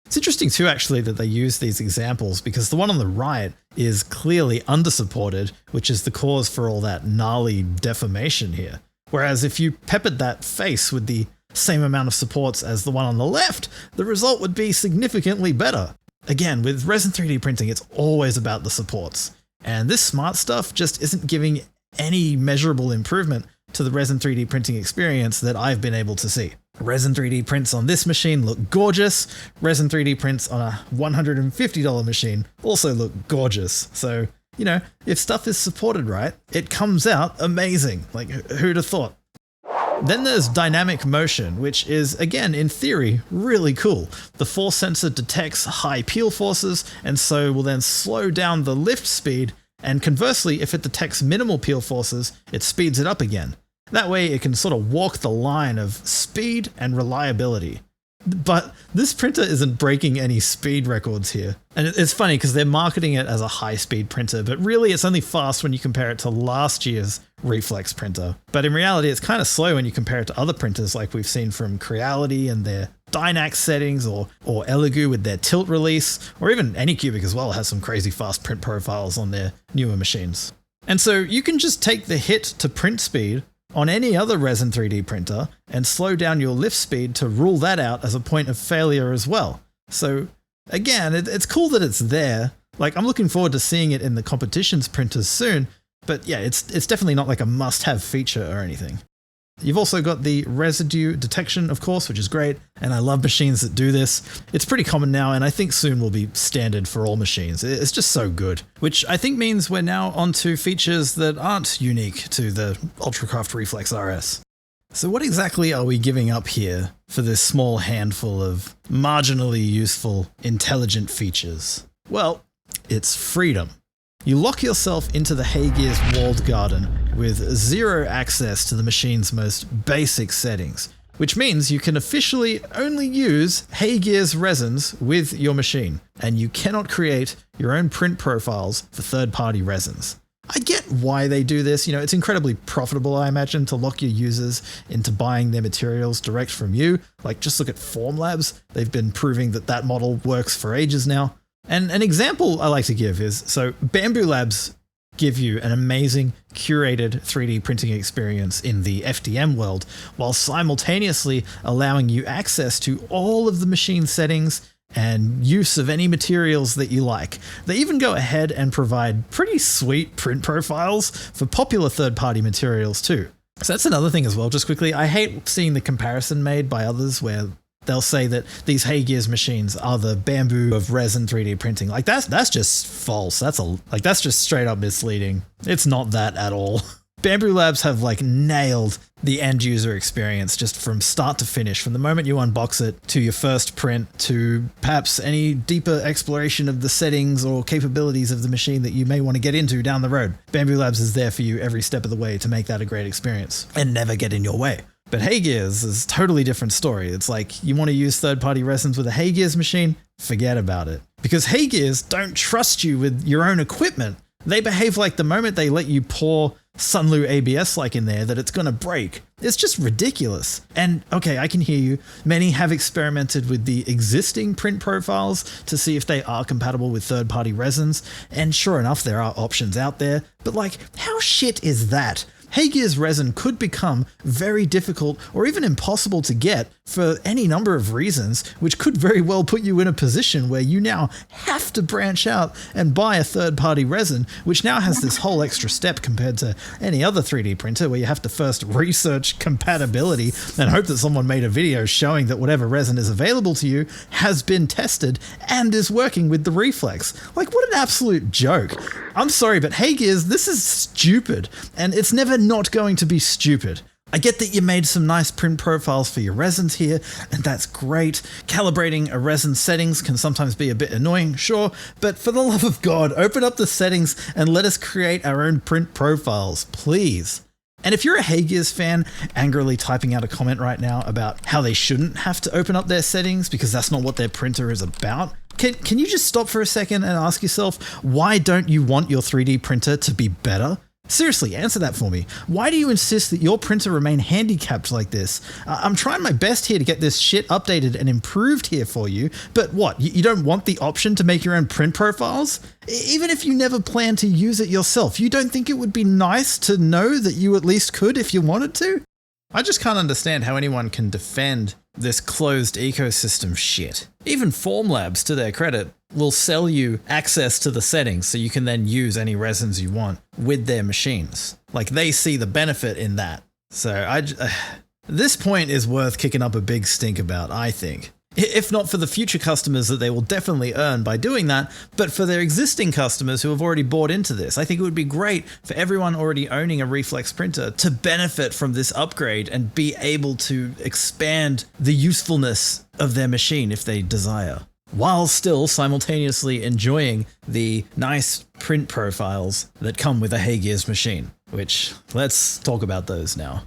It's interesting too, actually, that they use these examples because the one on the right is clearly undersupported, which is the cause for all that gnarly deformation here. Whereas if you peppered that face with the same amount of supports as the one on the left, the result would be significantly better. Again, with resin 3D printing, it's always about the supports. And this smart stuff just isn't giving any measurable improvement to the resin 3D printing experience that I've been able to see. Resin 3D prints on this machine look gorgeous. Resin 3D prints on a $150 machine also look gorgeous. So, if stuff is supported right, it comes out amazing. Like, who'd have thought? Then there's dynamic motion, which is, again, in theory, really cool. The force sensor detects high peel forces, and so will then slow down the lift speed, and conversely, if it detects minimal peel forces, it speeds it up again. That way it can sort of walk the line of speed and reliability. But this printer isn't breaking any speed records here. And it's funny because they're marketing it as a high-speed printer, but really it's only fast when you compare it to last year's Reflex printer. But in reality, it's kind of slow when you compare it to other printers like we've seen from Creality and their Dynax settings, or Elegoo with their tilt release, or even Anycubic as well has some crazy fast print profiles on their newer machines. And so you can just take the hit to print speed on any other resin 3D printer and slow down your lift speed to rule that out as a point of failure as well. So again, it's cool that it's there. Like, I'm looking forward to seeing it in the competition's printers soon, but yeah, it's definitely not like a must-have feature or anything. You've also got the residue detection, of course, which is great, and I love machines that do this. It's pretty common now, and I think soon will be standard for all machines. It's just so good, which I think means we're now onto features that aren't unique to the Ultracraft Reflex RS. So what exactly are we giving up here for this small handful of marginally useful, intelligent features? Well, it's freedom. You lock yourself into the HeyGears walled garden with zero access to the machine's most basic settings, which means you can officially only use HeyGears resins with your machine, and you cannot create your own print profiles for third-party resins. I get why they do this. It's incredibly profitable, I imagine, to lock your users into buying their materials direct from you. Like, just look at Formlabs. They've been proving that model works for ages now. And an example I like to give is, so Bamboo Labs give you an amazing curated 3D printing experience in the FDM world, while simultaneously allowing you access to all of the machine settings and use of any materials that you like. They even go ahead and provide pretty sweet print profiles for popular third-party materials too. So that's another thing as well, just quickly. I hate seeing the comparison made by others where they'll say that these HeyGears machines are the Bamboo of resin 3D printing. Like that's just false. That's just straight up misleading. It's not that at all. Bamboo Labs have nailed the end user experience just from start to finish, from the moment you unbox it to your first print to perhaps any deeper exploration of the settings or capabilities of the machine that you may want to get into down the road. Bamboo Labs is there for you every step of the way to make that a great experience and never get in your way. But HeyGears is a totally different story. It's like, you want to use third-party resins with a HeyGears machine? Forget about it. Because HeyGears don't trust you with your own equipment. They behave like the moment they let you pour Sunlu ABS in there that it's going to break. It's just ridiculous. And okay, I can hear you. Many have experimented with the existing print profiles to see if they are compatible with third-party resins. And sure enough, there are options out there. But how shit is that? HeyGears resin could become very difficult or even impossible to get for any number of reasons, which could very well put you in a position where you now have to branch out and buy a third-party resin, which now has this whole extra step compared to any other 3D printer where you have to first research compatibility and hope that someone made a video showing that whatever resin is available to you has been tested and is working with the Reflex. What an absolute joke. I'm sorry, but HeyGears, this is stupid, and it's never not going to be stupid. I get that you made some nice print profiles for your resins here, and that's great. Calibrating a resin settings can sometimes be a bit annoying, sure, but for the love of God, open up the settings and let us create our own print profiles, please. And if you're a HeyGears fan angrily typing out a comment right now about how they shouldn't have to open up their settings because that's not what their printer is about, can you just stop for a second and ask yourself, why don't you want your 3D printer to be better? Seriously, answer that for me. Why do you insist that your printer remain handicapped like this? I'm trying my best here to get this shit updated and improved here for you, but what, you don't want the option to make your own print profiles? Even if you never plan to use it yourself, you don't think it would be nice to know that you at least could if you wanted to? I just can't understand how anyone can defend this closed ecosystem shit. Even Formlabs, to their credit, will sell you access to the settings so you can then use any resins you want with their machines. They see the benefit in that. So this point is worth kicking up a big stink about, I think. If not for the future customers that they will definitely earn by doing that, but for their existing customers who have already bought into this. I think it would be great for everyone already owning a Reflex printer to benefit from this upgrade and be able to expand the usefulness of their machine if they desire, while still simultaneously enjoying the nice print profiles that come with a HeyGears machine, which, let's talk about those now.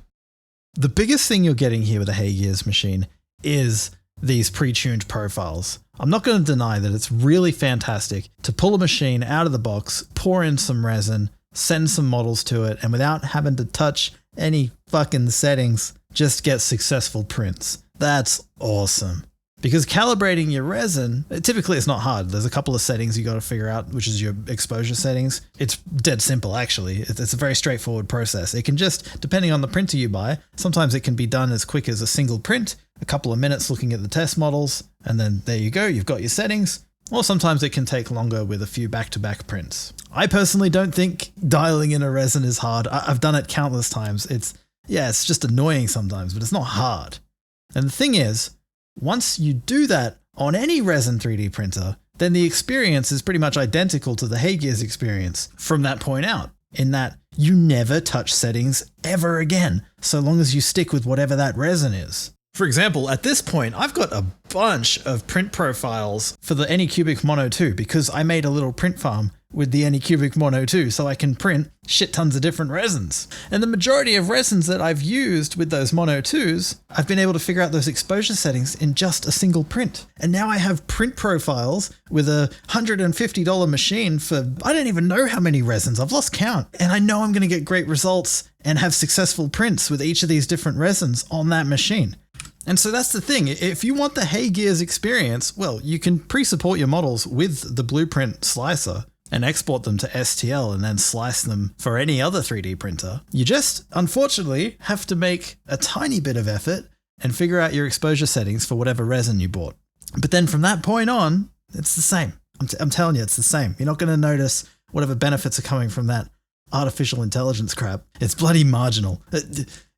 The biggest thing you're getting here with a HeyGears machine is these pre-tuned profiles. I'm not going to deny that it's really fantastic to pull a machine out of the box, pour in some resin, send some models to it, and without having to touch any fucking settings, just get successful prints. That's awesome. Because calibrating your resin, typically it's not hard. There's a couple of settings you got to figure out, which is your exposure settings. It's dead simple, actually. It's a very straightforward process. It can just, depending on the printer you buy, sometimes it can be done as quick as a single print, a couple of minutes looking at the test models, and then there you go, you've got your settings. Or sometimes it can take longer with a few back-to-back prints. I personally don't think dialing in a resin is hard. I've done it countless times. It's just annoying sometimes, but it's not hard. And the thing is, once you do that on any resin 3D printer, then the experience is pretty much identical to the HeyGears experience from that point out, in that you never touch settings ever again, so long as you stick with whatever that resin is. For example, at this point, I've got a bunch of print profiles for the Anycubic Mono 2 because I made a little print farm with the Anycubic Mono 2, so I can print shit tons of different resins. And the majority of resins that I've used with those Mono 2s, I've been able to figure out those exposure settings in just a single print. And now I have print profiles with a $150 machine for I don't even know how many resins. I've lost count. And I know I'm going to get great results and have successful prints with each of these different resins on that machine. And so that's the thing. If you want the HeyGears experience, well, you can pre-support your models with the Blueprint slicer and export them to STL and then slice them for any other 3D printer. You just, unfortunately, have to make a tiny bit of effort and figure out your exposure settings for whatever resin you bought. But then from that point on, it's the same. I'm telling you, it's the same. You're not going to notice whatever benefits are coming from that artificial intelligence crap. It's bloody marginal.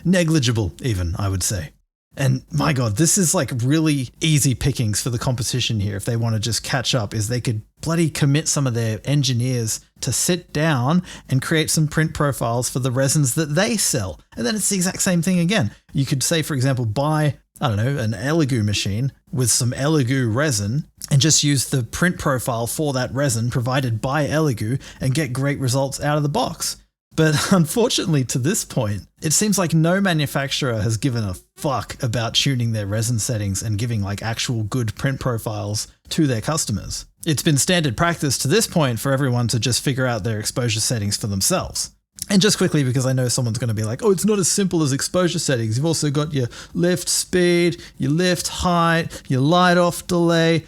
Negligible, even, I would say. And my God, this is like really easy pickings for the competition here if they want to just catch up, is they could bloody commit some of their engineers to sit down and create some print profiles for the resins that they sell. And then it's the exact same thing again. You could say, for example, buy, I don't know, an Elegoo machine with some Elegoo resin and just use the print profile for that resin provided by Elegoo and get great results out of the box. But unfortunately, to this point, it seems like no manufacturer has given a fuck about tuning their resin settings and giving like actual good print profiles to their customers. It's been standard practice to this point for everyone to just figure out their exposure settings for themselves. And just quickly, because I know someone's going to be like, oh, it's not as simple as exposure settings. You've also got your lift speed, your lift height, your light off delay.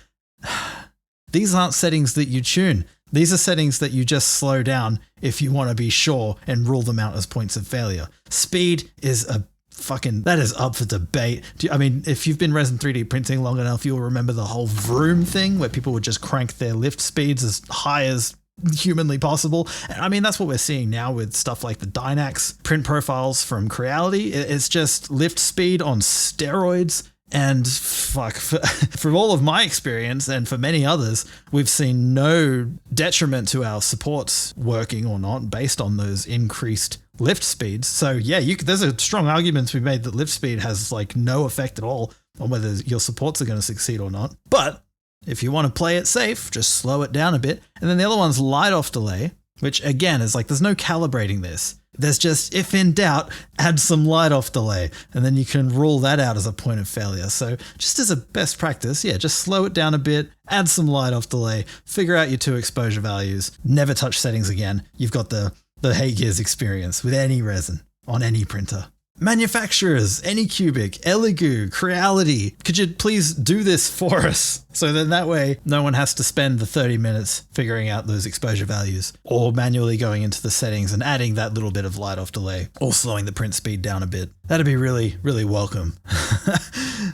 These aren't settings that you tune. These are settings that you just slow down if you want to be sure and rule them out as points of failure. Speed is that is up for debate. I mean, if you've been resin 3D printing long enough, you'll remember the whole vroom thing where people would just crank their lift speeds as high as humanly possible. And I mean, that's what we're seeing now with stuff like the Dynax print profiles from Creality. It's just lift speed on steroids. And fuck, for all of my experience and for many others, we've seen no detriment to our supports working or not based on those increased lift speeds. So yeah, there's a strong argument to be made that lift speed has like no effect at all on whether your supports are going to succeed or not. But if you want to play it safe, just slow it down a bit. And then the other one's light off delay, which again is like, there's no calibrating this. There's just, if in doubt, add some light off delay, and then you can rule that out as a point of failure. So just as a best practice, yeah, just slow it down a bit, add some light off delay, figure out your 2 exposure values, never touch settings again. You've got the HeyGears experience with any resin on any printer. Manufacturers, Anycubic, Elegoo, Creality, could you please do this for us? So then that way, no one has to spend the 30 minutes figuring out those exposure values or manually going into the settings and adding that little bit of light off delay or slowing the print speed down a bit. That'd be really, really welcome.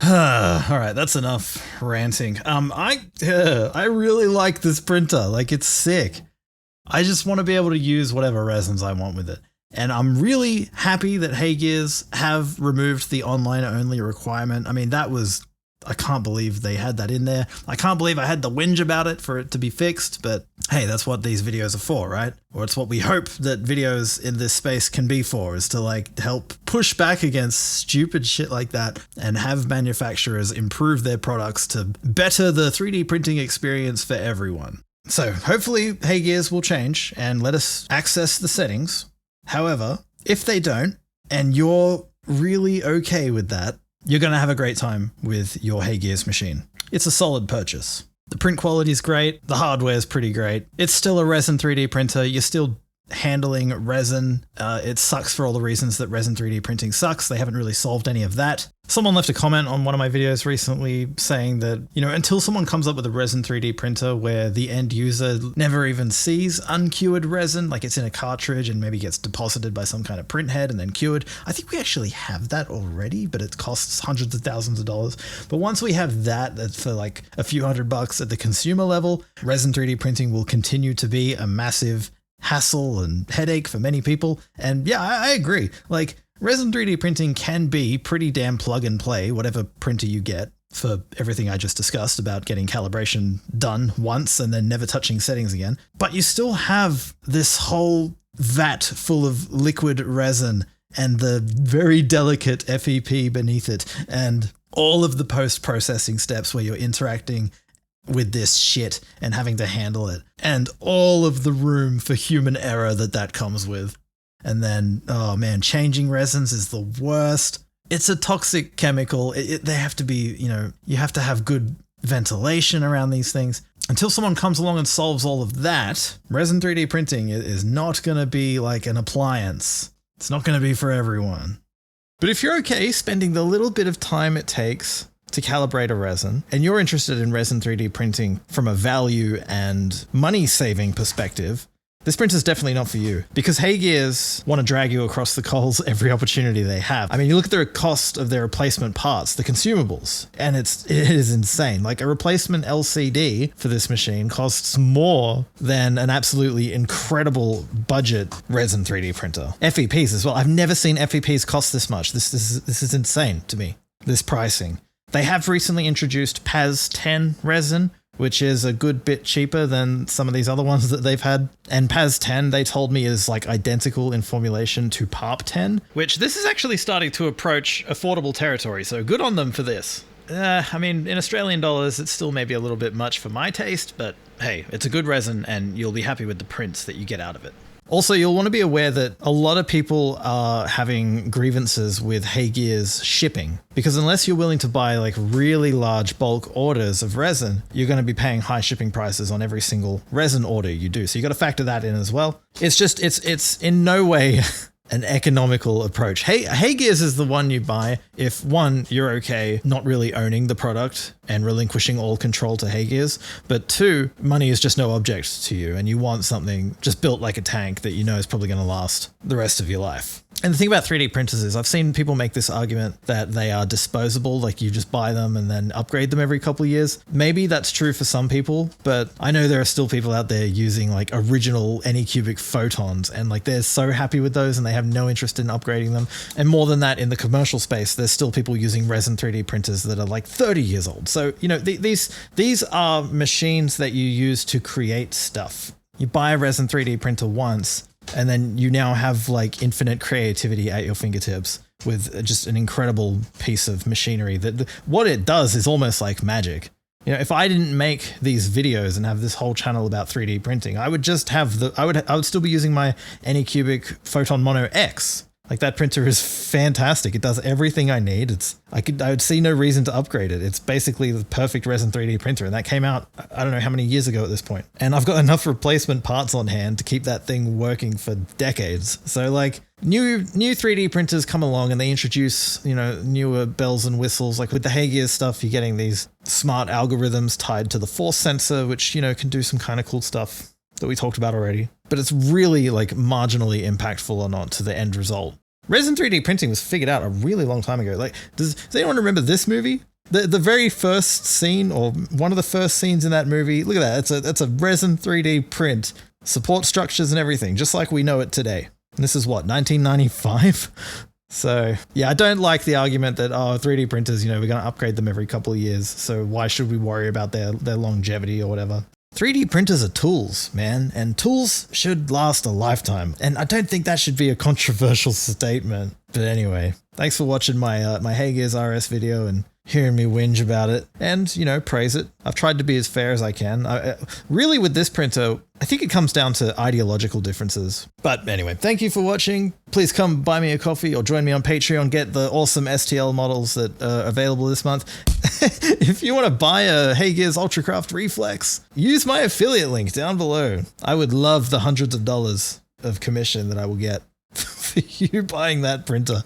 All right, that's enough ranting. I really like this printer. Like, it's sick. I just want to be able to use whatever resins I want with it. And I'm really happy that HeyGears have removed the online only requirement. I mean, I can't believe they had that in there. I can't believe I had to whinge about it for it to be fixed, but hey, that's what these videos are for, right? Or it's what we hope that videos in this space can be for, is to like help push back against stupid shit like that and have manufacturers improve their products to better the 3D printing experience for everyone. So hopefully HeyGears will change and let us access the settings. However, if they don't, and you're really okay with that, you're going to have a great time with your HeyGears machine. It's a solid purchase. The print quality is great. The hardware is pretty great. It's still a resin 3D printer. You're still handling resin. It sucks for all the reasons that resin 3D printing sucks. They haven't really solved any of that. Someone left a comment on one of my videos recently saying that, until someone comes up with a resin 3D printer where the end user never even sees uncured resin, like it's in a cartridge and maybe gets deposited by some kind of print head and then cured. I think we actually have that already, but it costs hundreds of thousands of dollars. But once we have that for like a few $100 at the consumer level, resin 3D printing will continue to be a massive hassle and headache for many people. And yeah, I agree. Like, resin 3D printing can be pretty damn plug and play, whatever printer you get, for everything I just discussed about getting calibration done once and then never touching settings again. But you still have this whole vat full of liquid resin and the very delicate FEP beneath it and all of the post-processing steps where you're interacting with this shit and having to handle it, and all of the room for human error that comes with. And then, oh man, changing resins is the worst. It's a toxic chemical. They have to be, you have to have good ventilation around these things. Until someone comes along and solves all of that, resin 3D printing is not going to be like an appliance. It's not going to be for everyone. But if you're okay spending the little bit of time it takes to calibrate a resin, and you're interested in resin 3D printing from a value and money-saving perspective, this printer's definitely not for you, because HeyGears want to drag you across the coals every opportunity they have. I mean, you look at the cost of their replacement parts, the consumables, and it is insane. Like a replacement LCD for this machine costs more than an absolutely incredible budget resin 3D printer. FEPs as well. I've never seen FEPs cost this much. This is insane to me, this pricing. They have recently introduced PAS 10 resin, which is a good bit cheaper than some of these other ones that they've had. And PAS 10, they told me, is like identical in formulation to PARP 10, which this is actually starting to approach affordable territory, so good on them for this. I mean, in Australian dollars, it's still maybe a little bit much for my taste, but hey, it's a good resin and you'll be happy with the prints that you get out of it. Also, you'll want to be aware that a lot of people are having grievances with HeyGears shipping, because unless you're willing to buy like really large bulk orders of resin, you're going to be paying high shipping prices on every single resin order you do. So you got to factor that in as well. It's in no way an economical approach. HeyGears is the one you buy if, one, you're okay not really owning the product and relinquishing all control to HeyGears, but two, money is just no object to you and you want something just built like a tank that you know is probably going to last the rest of your life. And the thing about 3D printers is I've seen people make this argument that they are disposable, like you just buy them and then upgrade them every couple of years. Maybe that's true for some people, but I know there are still people out there using like original Anycubic photons and like they're so happy with those and they have no interest in upgrading them. And more than that, in the commercial space, there's still people using resin 3D printers that are like 30 years old. So, these are machines that you use to create stuff. You buy a resin 3D printer once, and then you now have like infinite creativity at your fingertips with just an incredible piece of machinery that what it does is almost like magic. If I didn't make these videos and have this whole channel about 3D printing, I would just have I would still be using my Anycubic Photon Mono X. Like that printer is fantastic. It does everything I need. I would see no reason to upgrade it. It's basically the perfect resin 3D printer. And that came out, I don't know how many years ago at this point. And I've got enough replacement parts on hand to keep that thing working for decades. So like new 3D printers come along and they introduce, newer bells and whistles. Like with the HeyGears stuff, you're getting these smart algorithms tied to the force sensor, which, can do some kind of cool stuff that we talked about already, but it's really like marginally impactful or not to the end result. Resin 3D printing was figured out a really long time ago. Like, does anyone remember this movie? The very first scene, or one of the first scenes in that movie, look at that. It's a resin 3D print, support structures and everything, just like we know it today. And this is what, 1995? So yeah, I don't like the argument that, 3D printers, we're going to upgrade them every couple of years. So why should we worry about their longevity or whatever? 3D printers are tools, man, and tools should last a lifetime. And I don't think that should be a controversial statement. But anyway, thanks for watching my HeyGears RS video and hearing me whinge about it and, praise it. I've tried to be as fair as I can. Really, with this printer, I think it comes down to ideological differences. But anyway, thank you for watching. Please come buy me a coffee or join me on Patreon. Get the awesome STL models that are available this month. If you want to buy a HeyGears Ultracraft Reflex, use my affiliate link down below. I would love the hundreds of dollars of commission that I will get for you buying that printer.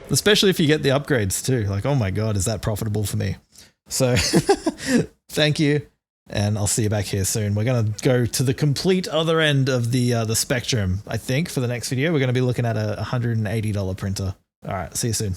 Especially if you get the upgrades too. Like, oh my God, is that profitable for me? So thank you. And I'll see you back here soon. We're going to go to the complete other end of the spectrum, I think, for the next video. We're going to be looking at a $180 printer. All right, see you soon.